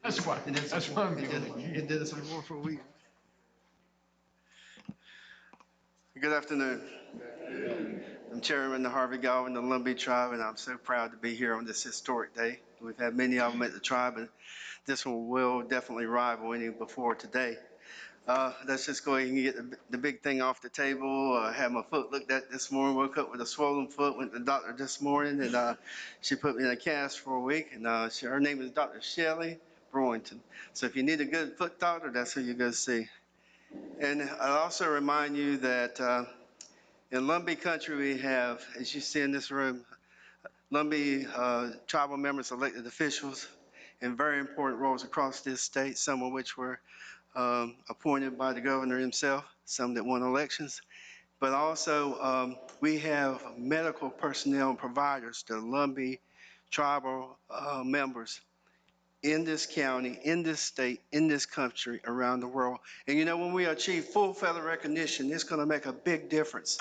That's why. That's why I'm doing it. It did us more for a week. Good afternoon. I'm Chairman Harvey Galvin, the Lumbee Tribe, and I'm so proud to be here on this historic day. We've had many of them at the tribe, and this one will definitely rival any before today. Let's just go ahead and get the big thing off the table. I had my foot looked at this morning, woke up with a swollen foot, went to the doctor this morning, and she put me in a cast for a week, and her name is Dr. Shelley Brewington. So if you need a good foot doctor, that's who you go see. And I also remind you that in Lumbee country we have, as you see in this room, Lumbee tribal members, elected officials, in very important roles across this state, some of which were appointed by the governor himself, some that won elections. But also we have medical personnel and providers, the Lumbee tribal members in this county, in this state, in this country, around the world. And you know, when we achieve full federal recognition, it's going to make a big difference.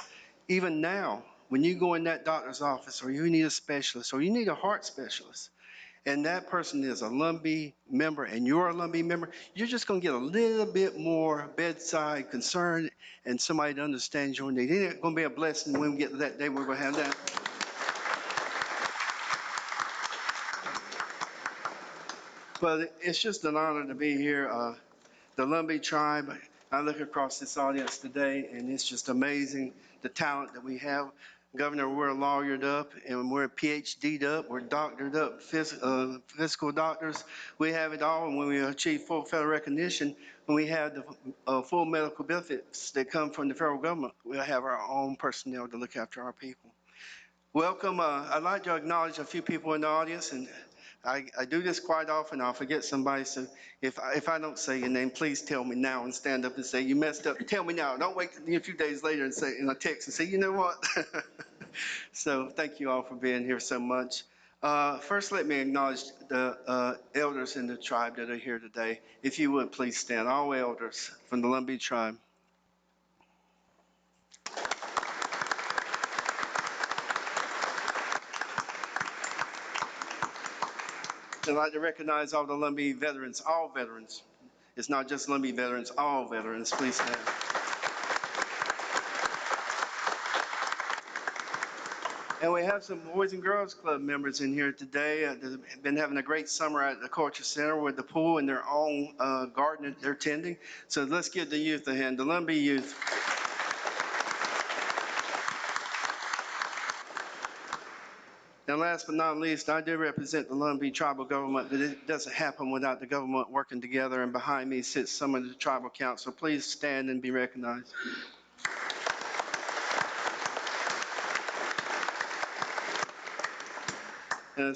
Even now, when you go in that doctor's office, or you need a specialist, or you need a heart specialist, and that person is a Lumbee member and you're a Lumbee member, you're just going to get a little bit more bedside concern and somebody to understand your need. It's going to be a blessing when we get to that day we're going to have that. But it's just an honor to be here. The Lumbee Tribe, I look across this audience today, and it's just amazing the talent that we have. Governor, we're lawyered up, and we're PhD'd up, we're doctored up, physical doctors. We have it all, and when we achieve full federal recognition, when we have the full medical benefits that come from the federal government, we'll have our own personnel to look after our people. Welcome. I'd like to acknowledge a few people in the audience, and I do this quite often. I'll forget somebody, so if I don't say your name, please tell me now and stand up and say, you messed up. Tell me now. Don't wait a few days later and say in a text and say, you know what? So thank you all for being here so much. First, let me acknowledge the elders in the tribe that are here today. If you would, please stand. All elders from the Lumbee Tribe. I'd like to recognize all the Lumbee veterans, all veterans. It's not just Lumbee veterans, all veterans. Please stand. And we have some Boys and Girls Club members in here today. They've been having a great summer at the Culture Center with the pool and their own garden that they're tending. So let's give the youth a hand, the Lumbee youth. And last but not least, I do represent the Lumbee tribal government, but it doesn't happen without the government working together. And behind me sits some of the tribal council. Please stand and be recognized. And a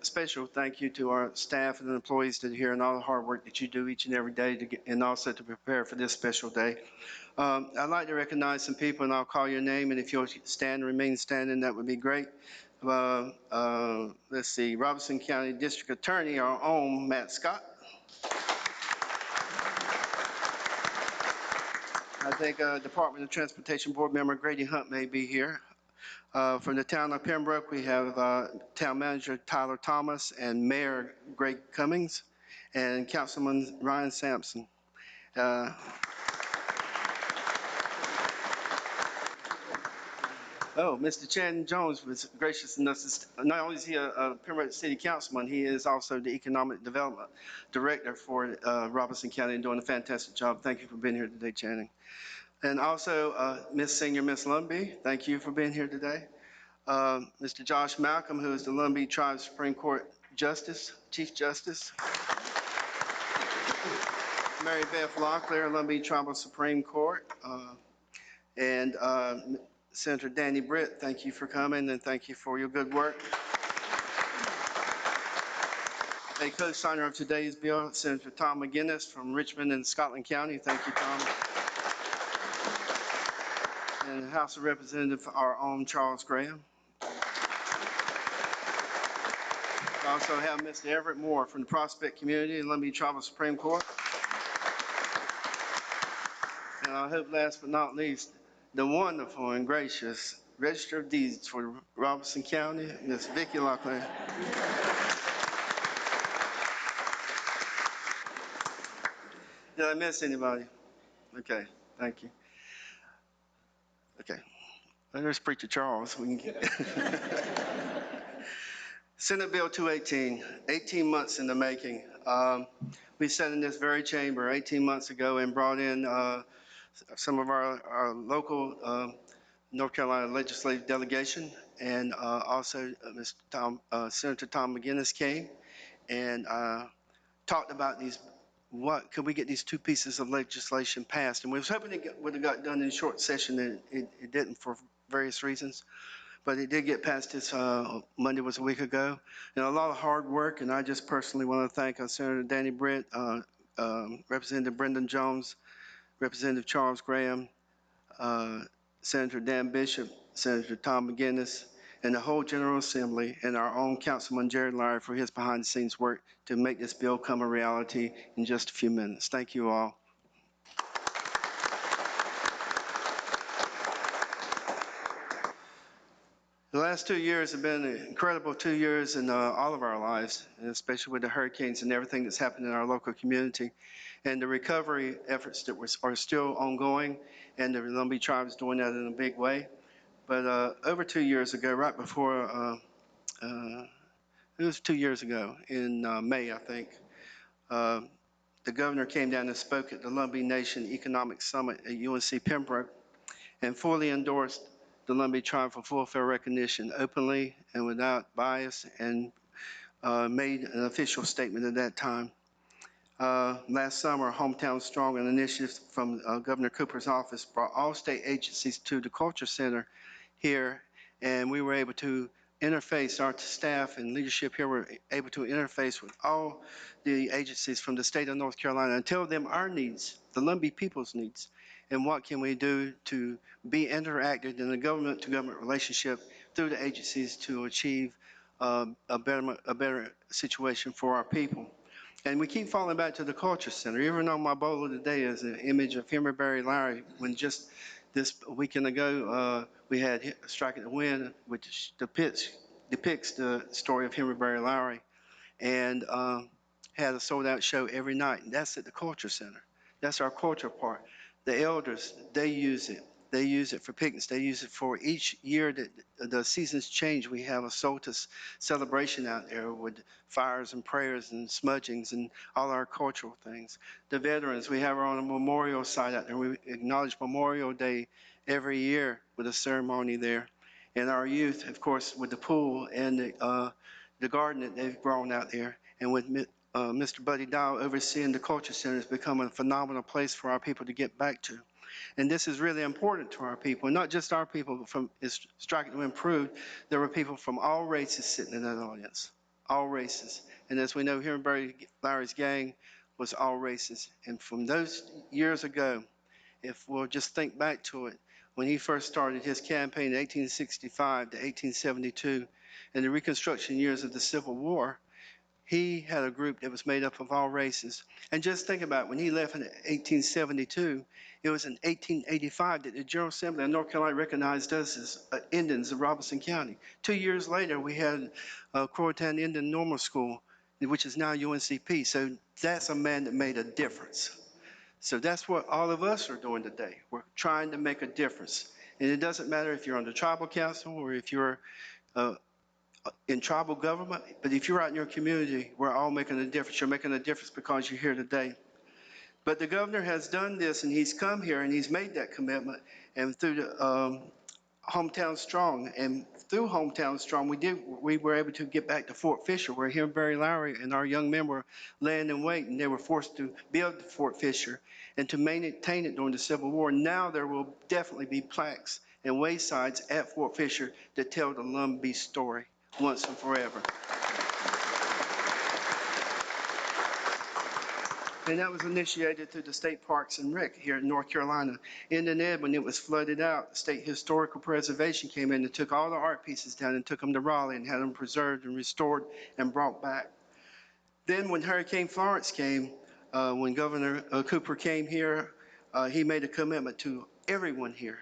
special thank you to our staff and employees that are here and all the hard work that you do each and every day to get, and also to prepare for this special day. I'd like to recognize some people, and I'll call your name, and if you'll stand and remain standing, that would be great. Let's see, Robeson County District Attorney, our own Matt Scott. I think Department of Transportation Board member Grady Hunt may be here. From the town of Pembroke, we have Town Manager Tyler Thomas and Mayor Greg Cummings and Councilman Ryan Sampson. Oh, Mr. Channing Jones was gracious enough to, not only is he a Pembroke City Councilman, he is also the Economic Development Director for Robeson County and doing a fantastic job. Thank you for being here today, Channing. And also, Miss Senior Miss Lumbee, thank you for being here today. Mr. Josh Malcolm, who is the Lumbee Tribe Supreme Court Justice, Chief Justice. Mary Beth Locklear, Lumbee Tribal Supreme Court. And Senator Danny Britt, thank you for coming and thank you for your good work. A co-signer of today's bill, Senator Tom McGinnis from Richmond and Scotland County. Thank you, Tom. And the House of Representatives, our own Charles Graham. We also have Mr. Everett Moore from the Prospect Community and Lumbee Tribal Supreme Court. And I hope last but not least, the wonderful and gracious Register of Deeds for Robeson County, Ms. Vicki Locklear. Did I miss anybody? Okay, thank you. Okay, well, there's Preacher Charles. We can get Senate Bill 218, 18 months in the making. We sat in this very chamber 18 months ago and brought in some of our local North Carolina legislative delegation, and also Senator Tom McGinnis came and talked about these. What could we get these two pieces of legislation passed? And we was hoping it would have got done in short session, and it didn't for various reasons. But it did get passed this Monday was a week ago, and a lot of hard work. And I just personally want to thank Senator Danny Britt, Representative Brendan Jones, Representative Charles Graham, uh, Senator Dan Bishop, Senator Tom McGinnis, and the whole General Assembly, and our own Councilman Jared Lowry for his behind-the-scenes work to make this bill come a reality in just a few minutes. Thank you all. The last 2 years have been an incredible 2 years in all of our lives, and especially with the hurricanes and everything that's happened in our local community. And the recovery efforts that are still ongoing, and the Lumbee Tribe is doing that in a big way. But over 2 years ago, right before, it was 2 years ago, in May, I think, uh, the governor came down and spoke at the Lumbee Nation Economic Summit at UNC Pembroke and fully endorsed the Lumbee Tribe for full fair recognition openly and without bias, and made an official statement at that time. Last summer, Hometown Strong, an initiative from Governor Cooper's office, brought all state agencies to the Culture Center here, and we were able to interface, our staff and leadership here were able to interface with all the agencies from the state of North Carolina and tell them our needs, the Lumbee people's needs, and what can we do to be interactive in the government-to-government relationship through the agencies to achieve a better situation for our people. And we keep falling back to the Culture Center. Even though my bolo today is an image of Henry Berry Lowry, when just this weekend ago, we had Strike at the Wind, which depicts the story of Henry Berry Lowry, and had a sold-out show every night. And that's at the Culture Center. That's our culture part. The elders, they use it. They use it for picnics. They use it for each year that the seasons change. We have a solstice celebration out there with fires and prayers and smudgings and all our cultural things. The veterans, we have our own memorial site out there. We acknowledge Memorial Day every year with a ceremony there. And our youth, of course, with the pool and the garden that they've grown out there. And with Mr. Buddy Dowell overseeing the Culture Center, has become a phenomenal place for our people to get back to. And this is really important to our people, and not just our people, but from Strike to Improve, there were people from all races sitting in that audience, all races. And as we know, here in Berry Lowry's gang was all races. And from those years ago, if we'll just think back to it, when he first started his campaign in 1865 to 1872, in the Reconstruction years of the Civil War, he had a group that was made up of all races. And just think about it, when he left in 1872, it was in 1885 that the General Assembly of North Carolina recognized us as Indians of Robeson County. 2 years later, we had Croatan Indian Normal School, which is now UNCP. So that's a man that made a difference. So that's what all of us are doing today. We're trying to make a difference. And it doesn't matter if you're on the tribal council or if you're in tribal government, but if you're out in your community, we're all making a difference. You're making a difference because you're here today. But the governor has done this, and he's come here and he's made that commitment. And through the Hometown Strong, and through Hometown Strong, we were able to get back to Fort Fisher, where here Barry Lowry and our young men were laying in wait, and they were forced to build Fort Fisher and to maintain it during the Civil War. Now there will definitely be plaques and waysides at Fort Fisher that tell the Lumbee story once and forever. And that was initiated through the State Parks and Rec here in North Carolina. In the Ned, when it was flooded out, State Historical Preservation came in and took all the art pieces down and took them to Raleigh and had them preserved and restored and brought back. Then when Hurricane Florence came, when Governor Cooper came here, he made a commitment to everyone here.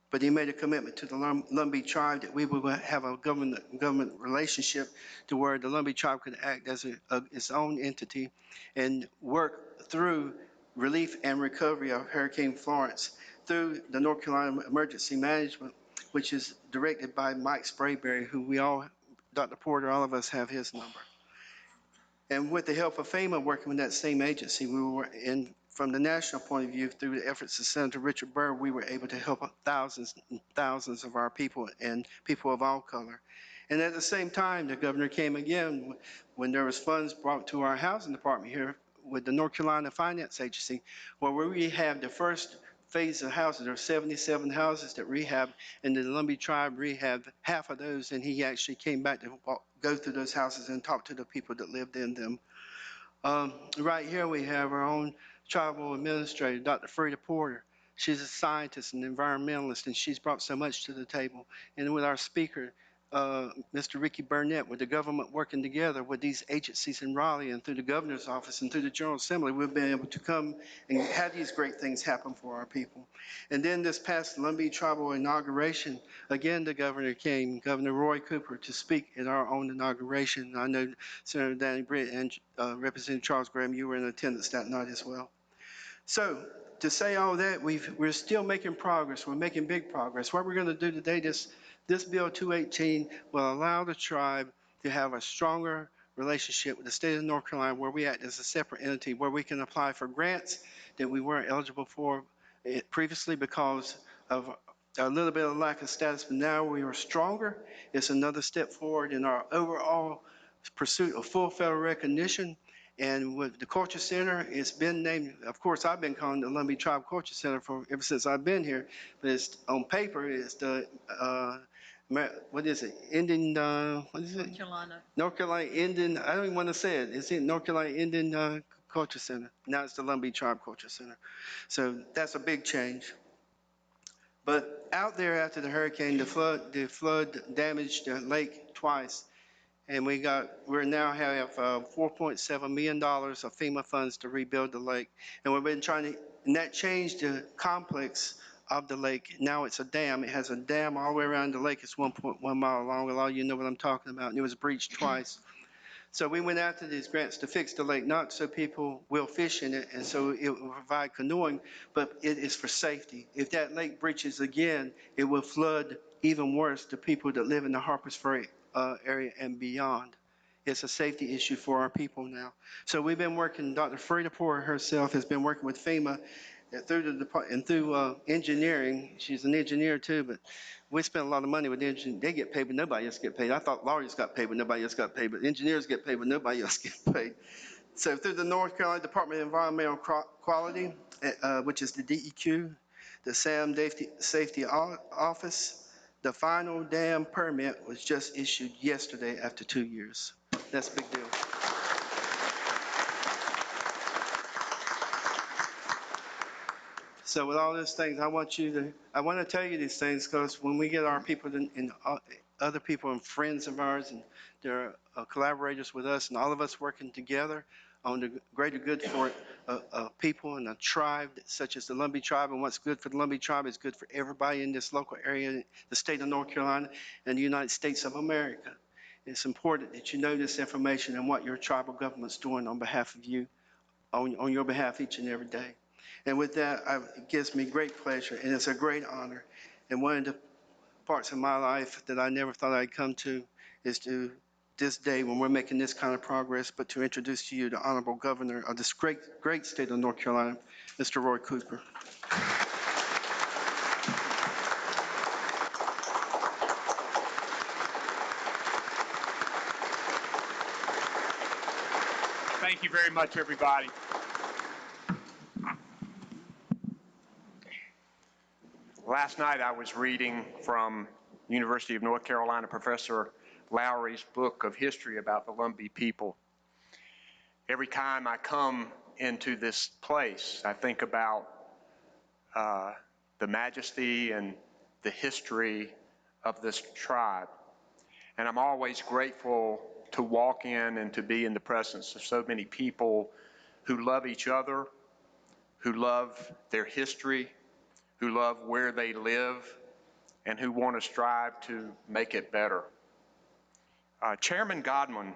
But he made a commitment to the Lumbee Tribe that we would have a government relationship to where the Lumbee Tribe could act as its own entity and work through relief and recovery of Hurricane Florence through the North Carolina Emergency Management, which is directed by Mike Sprayberry, who we all, Dr. Porter, all of us have his number. And with the help of FEMA working with that same agency, we were in, from the national point of view, through the efforts of Senator Richard Burr, we were able to help thousands and thousands of our people and people of all color. And at the same time, the governor came again when there was funds brought to our housing department here with the North Carolina Finance Agency, where we rehabbed the first phase of houses. There were 77 houses that rehabbed, and the Lumbee Tribe rehabbed half of those, and he actually came back to go through those houses and talk to the people that lived in them. Right here we have our own tribal administrator, Dr. Frida Porter. She's a scientist and environmentalist, and she's brought so much to the table. And with our speaker, Mr. Ricky Burnett, with the government working together with these agencies in Raleigh and through the governor's office and through the General Assembly, we've been able to come and have these great things happen for our people. And then this past Lumbee Tribal inauguration, again, the governor came, Governor Roy Cooper, to speak at our own inauguration. I know Senator Danny Britt and Representative Charles Graham, you were in attendance that night as well. So to say all that, we're still making progress. We're making big progress. What we're going to do today, this Bill 218 will allow the tribe to have a stronger relationship with the state of North Carolina, where we act as a separate entity, where we can apply for grants that we weren't eligible for previously because of a little bit of lack of status, but now we are stronger. It's another step forward in our overall pursuit of full federal recognition. And with the Culture Center, it's been named, of course, I've been calling the Lumbee Tribe Culture Center for ever since I've been here, but it's on paper, it's the, what is it, Indian, what is it? North Carolina. North Carolina Indian, I don't even want to say it. It's in North Carolina Indian Culture Center. Now it's the Lumbee Tribe Culture Center. So that's a big change. But out there after the hurricane, the flood damaged the lake twice. And we now have $4.7 million of FEMA funds to rebuild the lake. And we've been trying to, and that changed the complex of the lake. Now it's a dam. It has a dam all the way around the lake. It's 1.1 mile long. A lot of you know what I'm talking about. And it was breached twice. So we went after these grants to fix the lake, not so people will fish in it and so it will provide canoeing, but it is for safety. If that lake breaches again, it will flood even worse to people that live in the Harpers Ferry area and beyond. It's a safety issue for our people now. So we've been working, Dr. Frida Porter herself has been working with FEMA through the department and through engineering. She's an engineer too, but we spend a lot of money with engineers. They get paid, but nobody else get paid. I thought lawyers got paid, but nobody else got paid. But engineers get paid, but nobody else gets paid. So through the North Carolina Department of Environmental Quality, which is the DEQ, the SAM Safety Office, the final dam permit was just issued yesterday after 2 years. That's a big deal. So with all these things, I want to tell you these things because when we get our people and other people and friends of ours and they're collaborators with us and all of us working together on the greater good for people and a tribe such as the Lumbee Tribe, and what's good for the Lumbee Tribe is good for everybody in this local area, the state of North Carolina and the United States of America. It's important that you know this information and what your tribal government's doing on behalf of you, on your behalf each and every day. And with that, it gives me great pleasure, and it's a great honor. And one of the parts of my life that I never thought I'd come to is to this day when we're making this kind of progress, but to introduce to you the Honorable Governor of this great state of North Carolina, Mr. Roy Cooper. Thank you very much, everybody. Last night I was reading from University of North Carolina Professor Lowry's book of history about the Lumbee people. Every time I come into this place, I think about the majesty and the history of this tribe. And I'm always grateful to walk in and to be in the presence of so many people who love each other, who love their history, who love where they live, and who want to strive to make it better. Chairman Godwin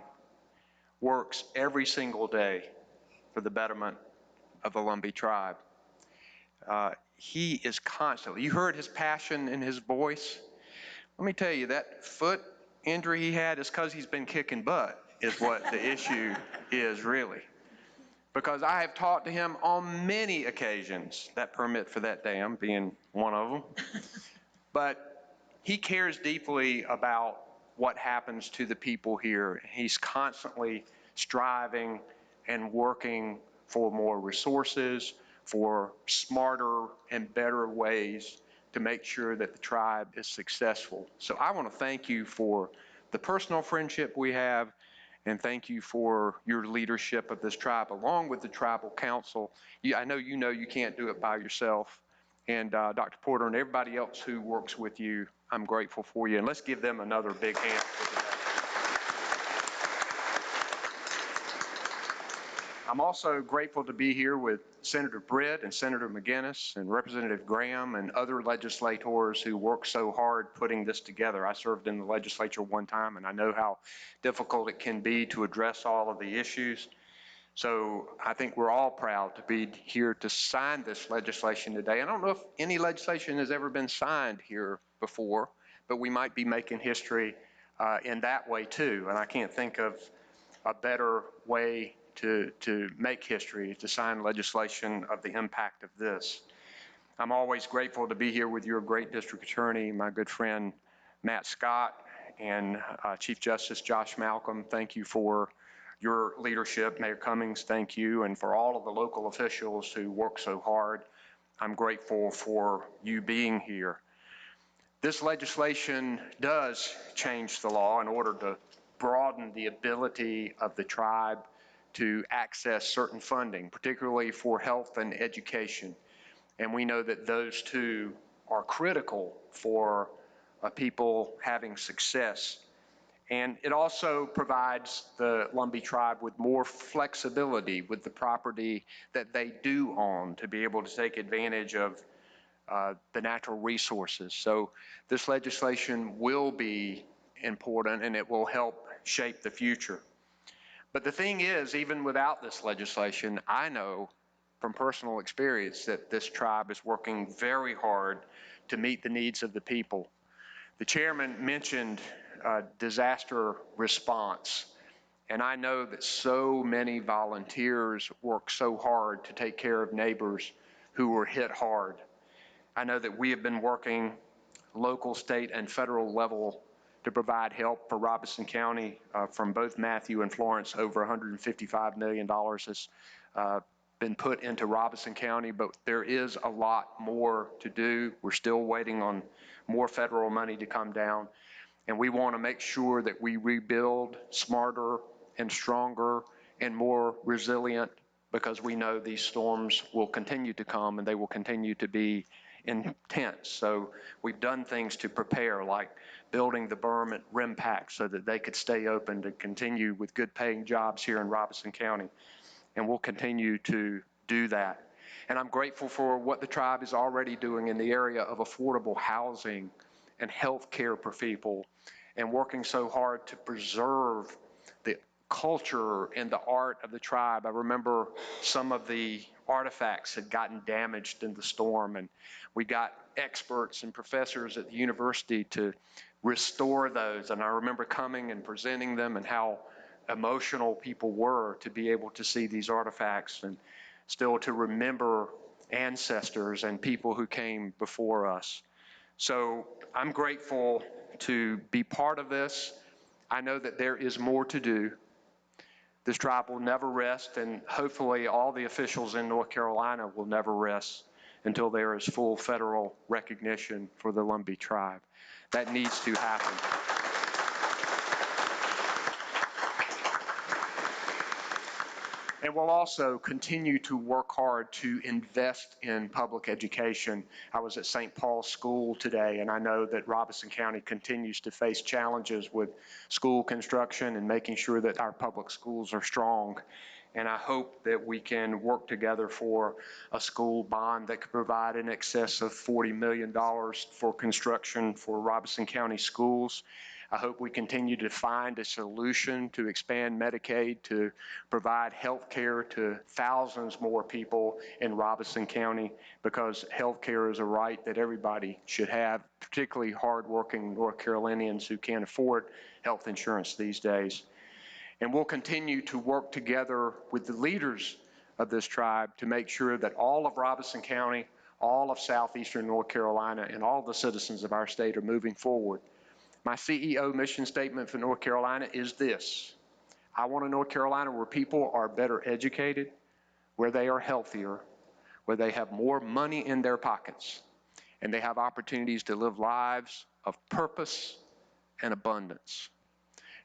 works every single day for the betterment of the Lumbee Tribe. He is constantly, you heard his passion in his voice. Let me tell you, that foot injury he had is because he's been kicking butt, is what the issue is really. Because I have talked to him on many occasions, that permit for that dam being one of them. But he cares deeply about what happens to the people here. He's constantly striving and working for more resources, for smarter and better ways to make sure that the tribe is successful. So I want to thank you for the personal friendship we have, and thank you for your leadership of this tribe, along with the tribal council. I know you can't do it by yourself. And Dr. Porter and everybody else who works with you, I'm grateful for you. And let's give them another big hand for today. I'm also grateful to be here with Senator Britt and Senator McGinnis and Representative Graham and other legislators who worked so hard putting this together. I served in the legislature one time, and I know how difficult it can be to address all of the issues. So I think we're all proud to be here to sign this legislation today. I don't know if any legislation has ever been signed here before, but we might be making history in that way too. And I can't think of a better way to make history, to sign legislation of the impact of this. I'm always grateful to be here with your great district attorney, my good friend Matt Scott, and Chief Justice Josh Malcolm. Thank you for your leadership. Mayor Cummings, thank you. And for all of the local officials who work so hard, I'm grateful for you being here. This legislation does change the law in order to broaden the ability of the tribe to access certain funding, particularly for health and education. And we know that those two are critical for people having success. And it also provides the Lumbee Tribe with more flexibility with the property that they do own to be able to take advantage of the natural resources. So this legislation will be important, and it will help shape the future. But the thing is, even without this legislation, I know from personal experience that this tribe is working very hard to meet the needs of the people. The chairman mentioned disaster response, and I know that so many volunteers work so hard to take care of neighbors who were hit hard. I know that we have been working local, state, and federal level to provide help for Robeson County from both Matthew and Florence. Over $155 million has been put into Robeson County, but there is a lot more to do. We're still waiting on more federal money to come down, and we want to make sure that we rebuild smarter and stronger and more resilient, because we know these storms will continue to come and they will continue to be intense. So we've done things to prepare, like building the berm at Rimpack so that they could stay open to continue with good paying jobs here in Robeson County. And we'll continue to do that. And I'm grateful for what the tribe is already doing in the area of affordable housing and health care for people, and working so hard to preserve the culture and the art of the tribe. I remember some of the artifacts had gotten damaged in the storm, and we got experts and professors at the university to restore those. And I remember coming and presenting them, and how emotional people were to be able to see these artifacts and still to remember ancestors and people who came before us. So I'm grateful to be part of this. I know that there is more to do. This tribe will never rest, and hopefully all the officials in North Carolina will never rest until there is full federal recognition for the Lumbee Tribe. That needs to happen. And we'll also continue to work hard to invest in public education. I was at St. Paul's School today, and I know that Robeson County continues to face challenges with school construction and making sure that our public schools are strong. And I hope that we can work together for a school bond that could provide in excess of $40 million for construction for Robeson County schools. I hope we continue to find a solution to expand Medicaid to provide health care to thousands more people in Robeson County, because health care is a right that everybody should have, particularly hardworking North Carolinians who can't afford health insurance these days. And we'll continue to work together with the leaders of this tribe to make sure that all of Robeson County, all of southeastern North Carolina, and all the citizens of our state are moving forward. My CEO mission statement for North Carolina is this: I want a North Carolina where people are better educated, where they are healthier, where they have more money in their pockets, and they have opportunities to live lives of purpose and abundance.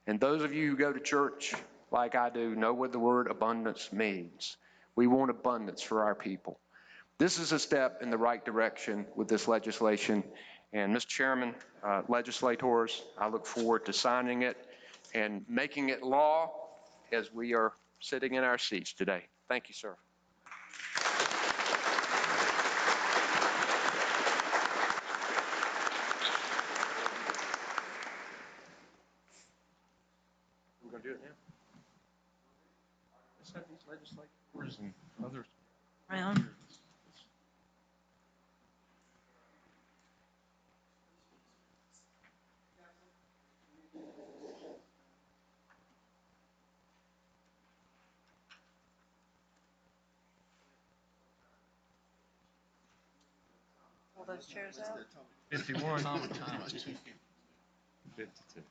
And those of you who go to church like I do know what the word abundance means. We want abundance for our people. This is a step in the right direction with this legislation. And Mr. Chairman, legislators, I look forward to signing it and making it law as we are sitting in our seats today. Thank you, sir. We're going to do it now. Let's have these legislators and others Around. Pull those chairs out. 51. 52.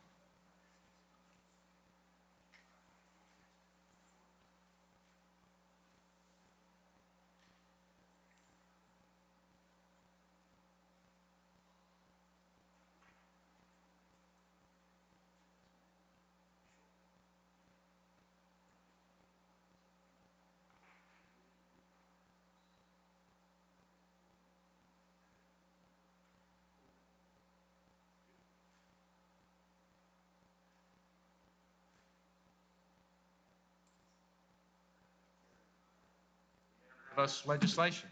Plus legislation.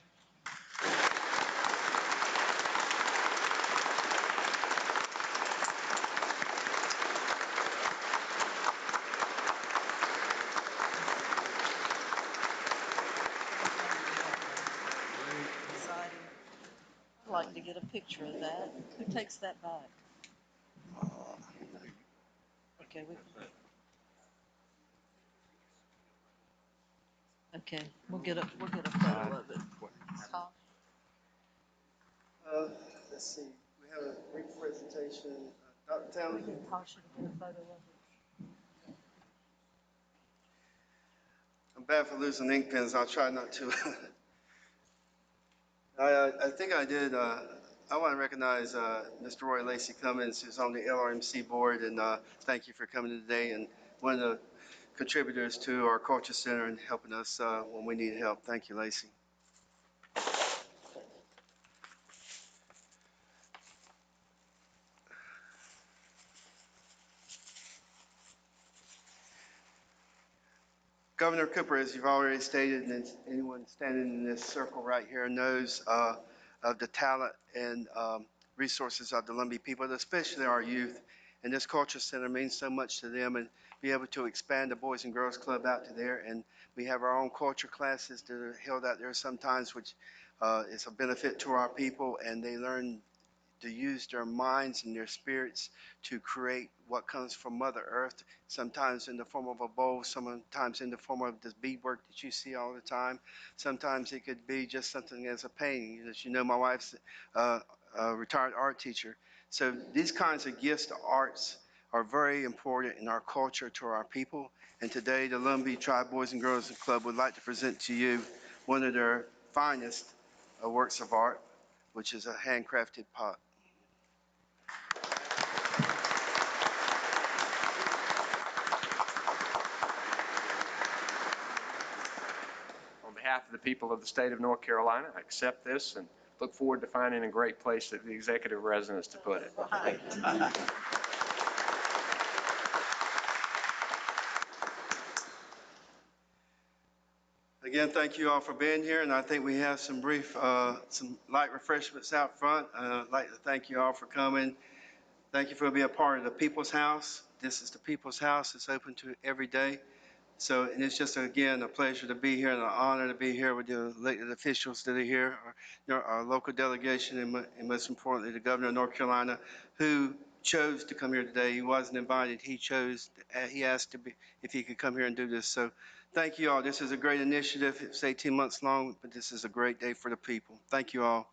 I'd like to get a picture of that. Who takes that back? Okay, we'll get a photo of it. Tom? Let's see, we have a brief presentation. Dr. Towns? We can toss you to get a photo of it. I'm bad for losing ink pens. I'll try not to. I think I did. I want to recognize Mr. Roy Lacey Cummins, who's on the LRMC board, and thank you for coming today, and one of the contributors to our Culture Center and helping us when we need help. Thank you, Lacey. Governor Cooper, as you've already stated, and anyone standing in this circle right here knows of the talent and resources of the Lumbee people, especially our youth. And this Culture Center means so much to them, and be able to expand the Boys and Girls Club out to there. And we have our own culture classes that are held out there sometimes, which is a benefit to our people, and they learn to use their minds and their spirits to create what comes from Mother Earth, sometimes in the form of a bowl, sometimes in the form of this beadwork that you see all the time. Sometimes it could be just something as a painting. As you know, my wife's a retired art teacher. So these kinds of gifts to arts are very important in our culture to our people. And today, the Lumbee Tribe Boys and Girls Club would like to present to you one of their finest works of art, which is a handcrafted pot. On behalf of the people of the state of North Carolina, I accept this and look forward to finding a great place at the executive residence to put it. Again, thank you all for being here, and I think we have some brief, some light refreshments out front. I'd like to thank you all for coming. Thank you for being a part of the People's House. This is the People's House. It's open to every day. So, and it's just, again, a pleasure to be here and an honor to be here with the elected officials that are here, our local delegation, and most importantly, the governor of North Carolina, who chose to come here today. He wasn't invited. He chose, he asked to be, if he could come here and do this. So thank you all. This is a great initiative. It's 18 months long, but this is a great day for the people. Thank you all.